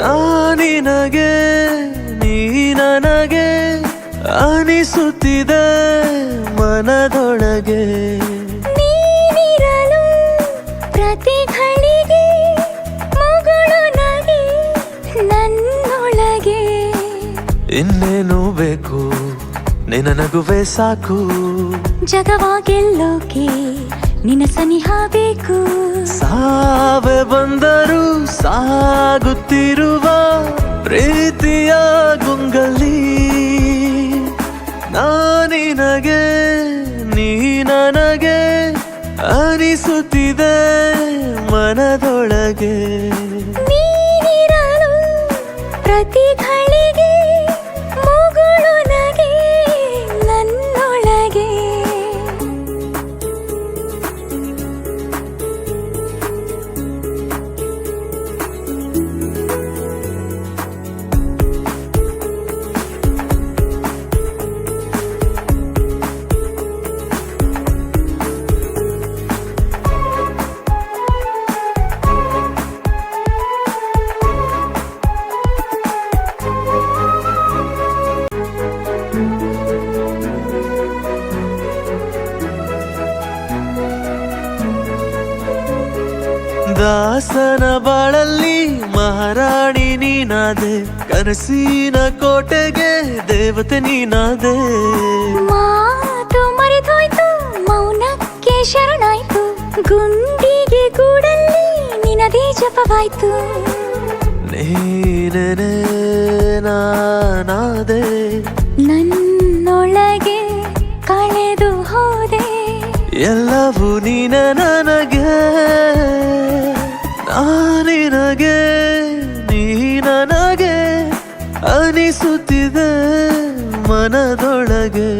ನಾನಿನಗೆ ನೀ ನನಗೆ ಅನಿಸುತ್ತಿದೆ ಮನದೊಳಗೆ ನೀನಿರಲು ಪ್ರತಿ ಘಳಿಗೆ ಮಗಳು ನಗೆ ನನ್ನೊಳಗೆ ಇನ್ನೇನು ಬೇಕು ನಿನ್ನ ನಗುವೆ ಸಾಕು ಜಗವಾಗೆಲ್ಲೋಕೆ ನಿನ್ನ ಸನಿಹ ಬೇಕು ಸಾವೆ ಬಂದರೂ ಸಾಗುತ್ತಿರುವ ಪ್ರೀತಿಯ ಗುಂಗಲಿ ನಾನಿನಗೆ ನೀ ನನಗೆ ಅನಿಸುತ್ತಿದೆ ಮನದೊಳಗೆ ನೀನಿರಲು ಪ್ರತಿ ಘಳಿಗೆ ಮಗಳು ನಗೆ ನನ್ನೊಳಗೆ ದಾಸನ ಬಾಳಲ್ಲಿ ಮಹಾರಾಣಿ ನೀನಾದೆ ಕನಸಿನ ಕೋಟೆಗೆ ದೇವತೆ ನೀನಾದೆ ಮಾತು ಮರೆತೋಯ್ತು ಮೌನಕ್ಕೆ ಶರಣಾಯ್ತು ಗುಂಡಿಗೆ ಗೂಡಲ್ಲಿ ನಿನದೇ ಜಪವಾಯ್ತು ನೀನೇ ನಾನಾದೆ ನನ್ನೊಳಗೆ ಕಳೆದು ಹೋದೆ ಎಲ್ಲವೂ ನೀನೆ ನನಗೆ ನಾನಿನಗೆ ನೀ ನನಗೆ ಅನಿಸುತ್ತಿದೆ ಮನದೊಳಗೆ